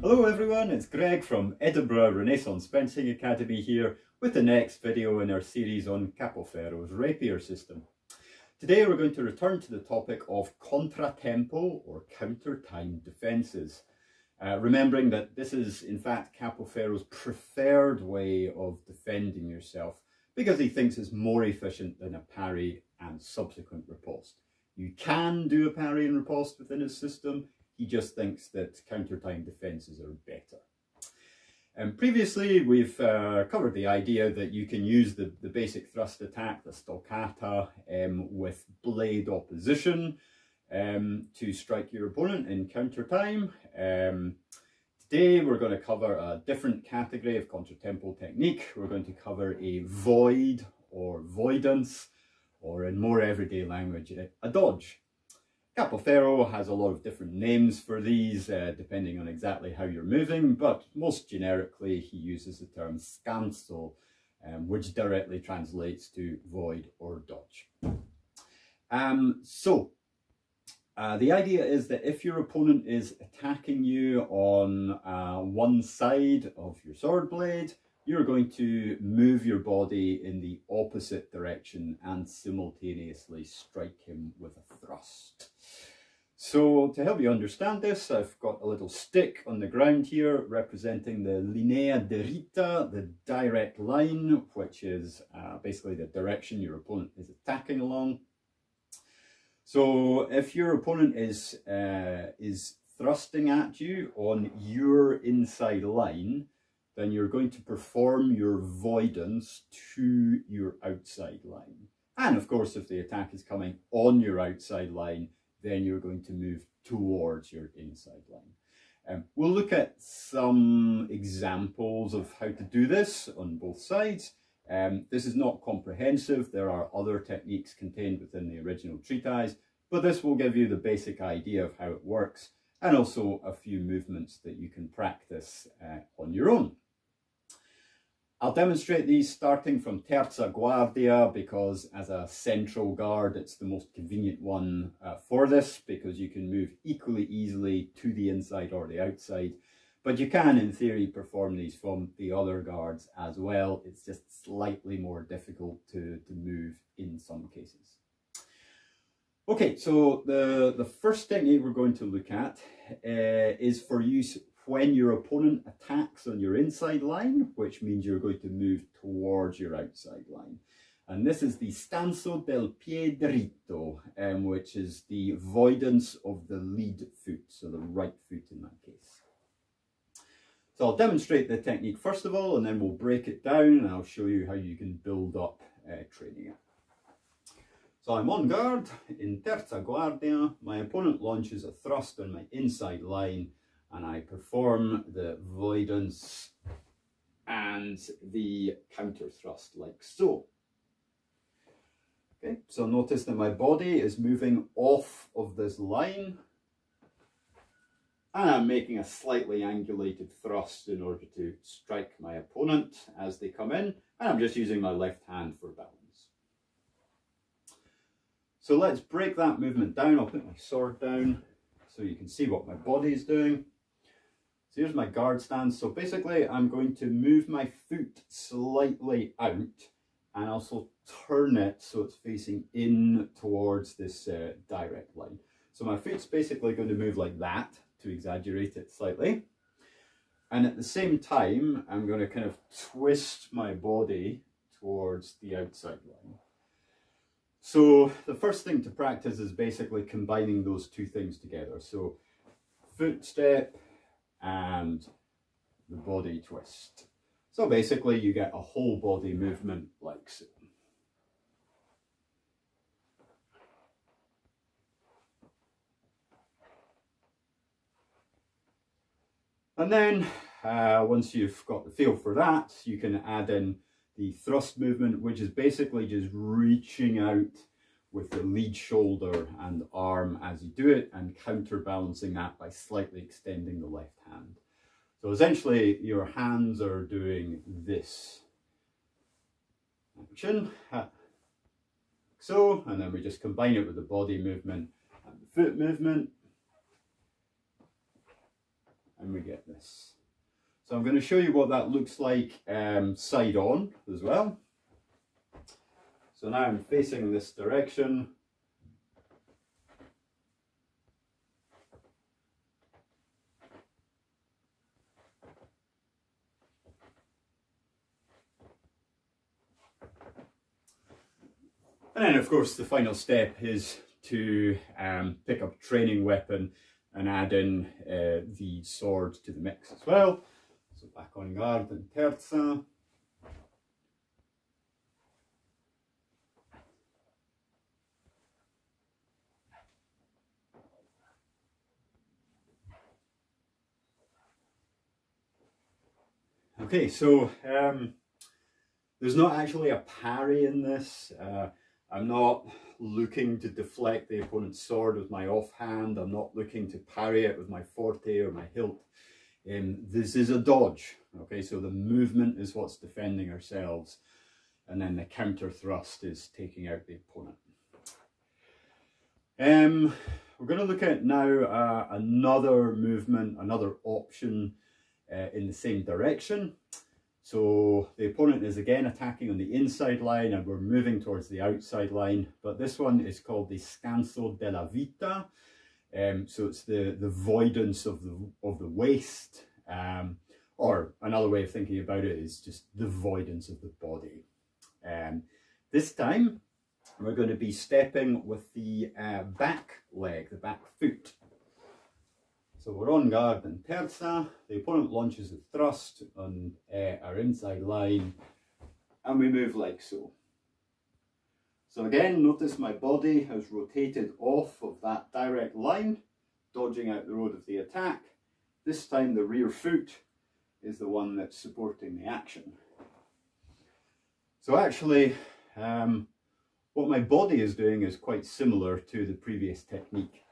Hello everyone, it's Greg from Edinburgh Renaissance Fencing Academy here with the next video in our series on Capoferro's Rapier system. Today we're going to return to the topic of contratempo or counter-time defences. Remembering that this is in fact Capoferro's preferred way of defending yourself because he thinks it's more efficient than a parry and subsequent riposte. You can do a parry and riposte within his system. He just thinks that counter-time defences are better. Previously we've covered the idea that you can use the basic thrust attack, the stoccata, with blade opposition to strike your opponent in counter-time. Today we're going to cover a different category of contratempo technique. We're going to cover a void or voidance, or in more everyday language, a dodge. Capoferro has a lot of different names for these depending on exactly how you're moving, but most generically he uses the term scanso, which directly translates to void or dodge. The idea is that if your opponent is attacking you on one side of your sword blade, you're going to move your body in the opposite direction and simultaneously strike him with a thrust. So to help you understand this, I've got a little stick on the ground here representing the linea dritta, the direct line, which is basically the direction your opponent is attacking along. So if your opponent is thrusting at you on your inside line, then you're going to perform your voidance to your outside line. And of course, if the attack is coming on your outside line, then you're going to move towards your inside line. We'll look at some examples of how to do this on both sides. This is not comprehensive. There are other techniques contained within the original treatise, but this will give you the basic idea of how it works and also a few movements that you can practice on your own. I'll demonstrate these starting from terza guardia because as a central guard it's the most convenient one for this, because you can move equally easily to the inside or the outside, but you can in theory perform these from the other guards as well. It's just slightly more difficult to move in some cases. Okay, so the first technique we're going to look at is for use when your opponent attacks on your inside line, which means you're going to move towards your outside line. And this is the scanso del pie dritto, which is the voidance of the lead foot, so the right foot in that case. So I'll demonstrate the technique first of all, and then we'll break it down and I'll show you how you can build up training it. So I'm on guard in terza guardia. My opponent launches a thrust on my inside line, and I perform the voidance and the counter thrust like so. Okay, so notice that my body is moving off of this line, and I'm making a slightly angulated thrust in order to strike my opponent as they come in, and I'm just using my left hand for balance. So let's break that movement down. I'll put my sword down so you can see what my body is doing. So here's my guard stance. So basically I'm going to move my foot slightly out and also turn it so it's facing in towards this direct line. So my foot's basically going to move like that to exaggerate it slightly. And at the same time, I'm going to kind of twist my body towards the outside line. So the first thing to practice is basically combining those two things together. So foot step and the body twist. So basically you get a whole body movement like so. And then once you've got the feel for that, you can add in the thrust movement, which is basically just reaching out with the lead shoulder and arm as you do it, and counterbalancing that by slightly extending the left hand. So essentially your hands are doing this action, so, and then we just combine it with the body movement and the foot movement. and we get this. So I'm going to show you what that looks like side on as well. So now I'm facing this direction. And then of course the final step is to pick up a training weapon and add in the sword to the mix as well. So back on guard and terza. Okay, so there's not actually a parry in this. I'm not looking to deflect the opponent's sword with my offhand. I'm not looking to parry it with my forte or my hilt. This is a dodge. Okay, so the movement is what's defending ourselves, and then the counter thrust is taking out the opponent. We're going to look at now another movement, another option in the same direction. So the opponent is again attacking on the inside line and we're moving towards the outside line, but this one is called the scanso della vita. So it's the voidance of the waist, or another way of thinking about it is just the voidance of the body. This time we're going to be stepping with the back leg, the back foot. So we're on guard and terza, the opponent launches a thrust on our inside line and we move like so. So again, notice my body has rotated off of that direct line, dodging out the road of the attack. This time the rear foot is the one that's supporting the action. So actually, what my body is doing is quite similar to the previous technique.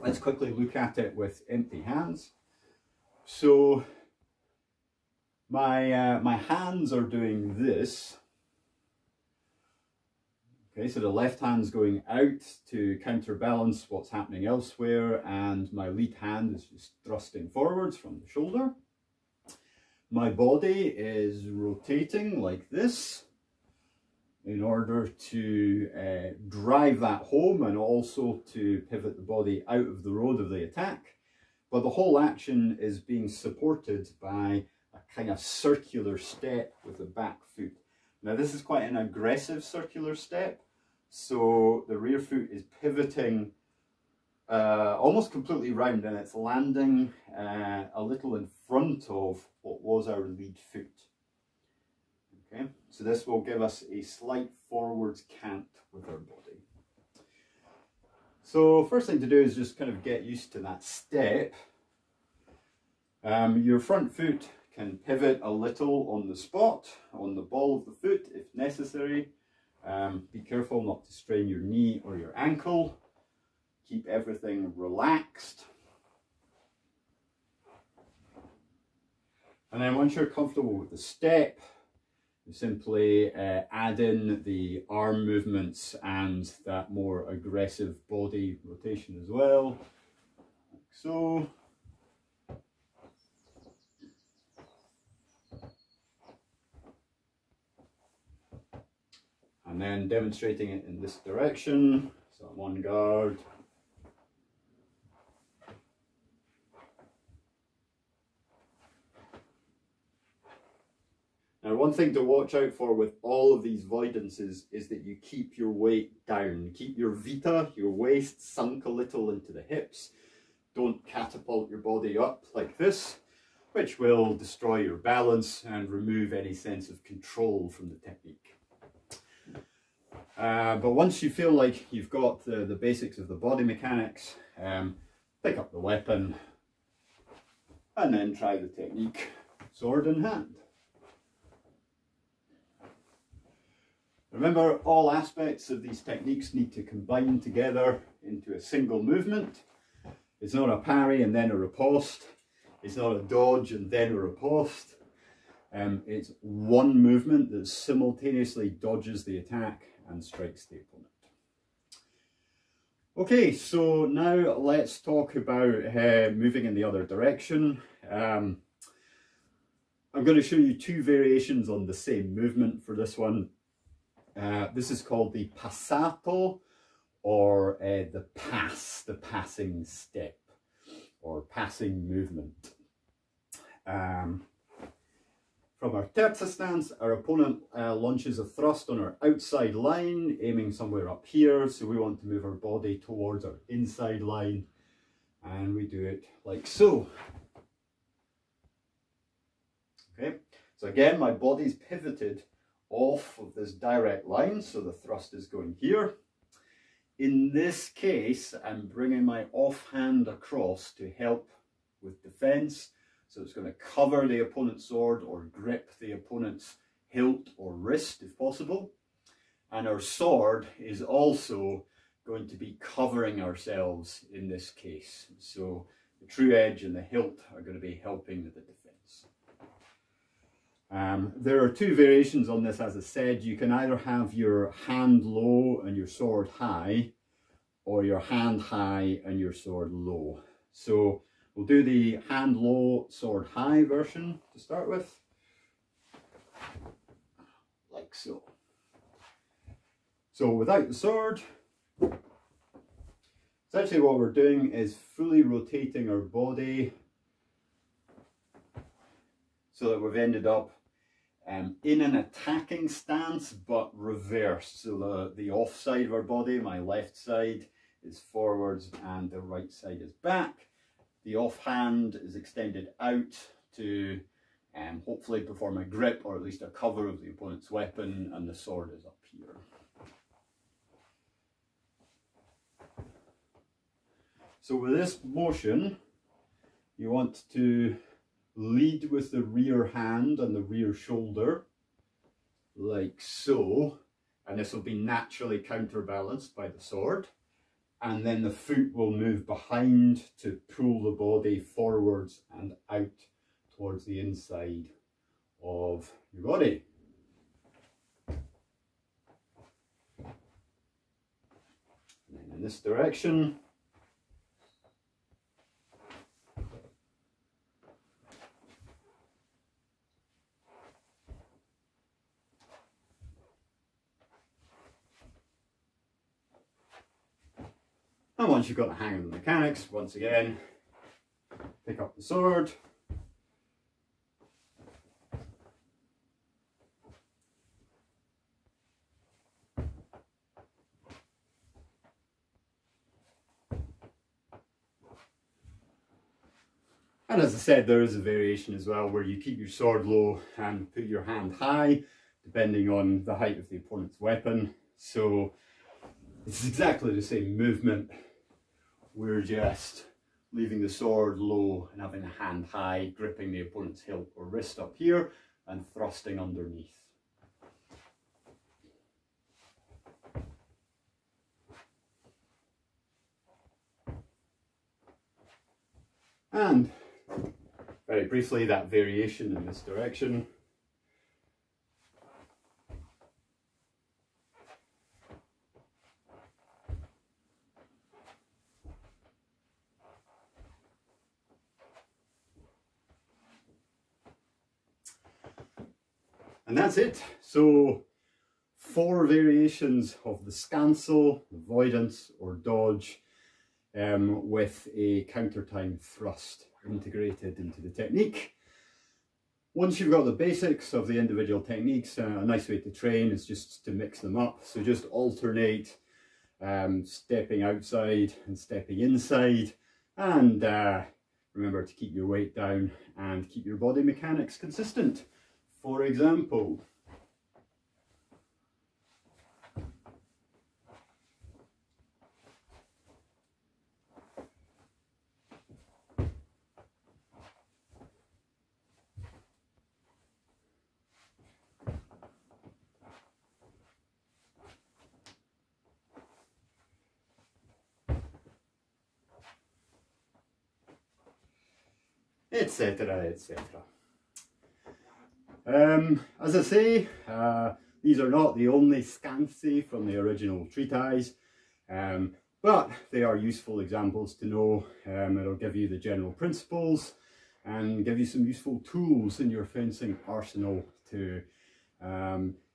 Let's quickly look at it with empty hands. So my hands are doing this. Okay, so the left hand's going out to counterbalance what's happening elsewhere, and my lead hand is just thrusting forwards from the shoulder. My body is rotating like this in order to drive that home and also to pivot the body out of the road of the attack. But the whole action is being supported by a kind of circular step with the back foot. Now this is quite an aggressive circular step, so the rear foot is pivoting almost completely round and it's landing a little in front of what was our lead foot. Okay, so this will give us a slight forwards cant with our body. So first thing to do is just kind of get used to that step. Your front foot can pivot a little on the spot, on the ball of the foot if necessary. Be careful not to strain your knee or your ankle. Keep everything relaxed. And then once you're comfortable with the step, you simply add in the arm movements and that more aggressive body rotation as well, like so. And then demonstrating it in this direction, so I'm on guard. Now one thing to watch out for with all of these voidances is that you keep your weight down. Keep your vita, your waist, sunk a little into the hips. Don't catapult your body up like this, which will destroy your balance and remove any sense of control from the technique. But once you feel like you've got the basics of the body mechanics, pick up the weapon and then try the technique sword in hand. Remember, all aspects of these techniques need to combine together into a single movement. It's not a parry and then a riposte. It's not a dodge and then a riposte. It's one movement that simultaneously dodges the attack and strikes the opponent. Okay, so now let's talk about moving in the other direction. I'm going to show you two variations on the same movement for this one. This is called the passato, or the passing step, or passing movement. From our terza stance, our opponent launches a thrust on our outside line, aiming somewhere up here. So we want to move our body towards our inside line, and we do it like so. Okay, so again, my body's pivoted off of this direct line, so the thrust is going here. In this case, I'm bringing my offhand across to help with defense. So it's going to cover the opponent's sword or grip the opponent's hilt or wrist if possible. And our sword is also going to be covering ourselves in this case. So the true edge and the hilt are going to be helping with the defense. There are two variations on this, as I said. You can either have your hand low and your sword high, or your hand high and your sword low. So we'll do the hand low, sword high version to start with, like so. So without the sword, essentially what we're doing is fully rotating our body so that we've ended up in an attacking stance, but reversed. So the off side of our body, my left side, is forwards and the right side is back. The offhand is extended out to hopefully perform a grip, or at least a cover of the opponent's weapon, and the sword is up here. So with this motion, you want to lead with the rear hand and the rear shoulder, like so, and this will be naturally counterbalanced by the sword. And then the foot will move behind to pull the body forwards and out towards the inside of your body. And then in this direction. And once you've got the hang of the mechanics, once again, pick up the sword. And as I said, there is a variation as well where you keep your sword low and put your hand high, depending on the height of the opponent's weapon. So it's exactly the same movement. We're just leaving the sword low and having a hand high, gripping the opponent's hilt or wrist up here and thrusting underneath. And very briefly, that variation in this direction. And that's it. So 4 variations of the scanso, voidance or dodge, with a counter time thrust integrated into the technique. Once you've got the basics of the individual techniques, a nice way to train is just to mix them up. So just alternate stepping outside and stepping inside, and remember to keep your weight down and keep your body mechanics consistent. For example, etc, etc. As I say, these are not the only scansi from the original treatise, but they are useful examples to know. It'll give you the general principles, and give you some useful tools in your fencing arsenal to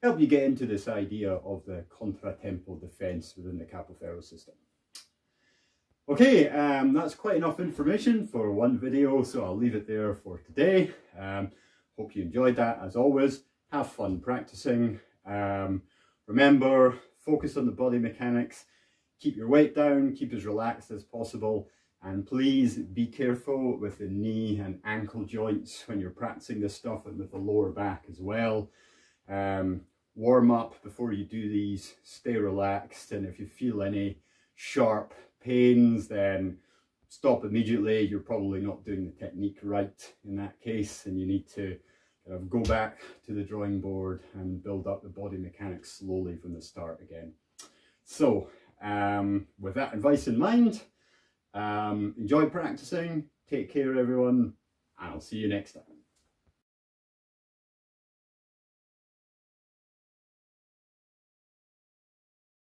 help you get into this idea of the contratempo defense within the Capoferro system. Okay, that's quite enough information for one video, so I'll leave it there for today. Hope you enjoyed that. As always, have fun practicing. Remember, focus on the body mechanics, keep your weight down, keep as relaxed as possible, and please be careful with the knee and ankle joints when you're practicing this stuff, and with the lower back as well. Warm up before you do these, stay relaxed, and if you feel any sharp pains, then stop immediately. You're probably not doing the technique right in that case, and you need to kind of go back to the drawing board and build up the body mechanics slowly from the start again. So with that advice in mind, enjoy practicing, take care everyone, and I'll see you next time.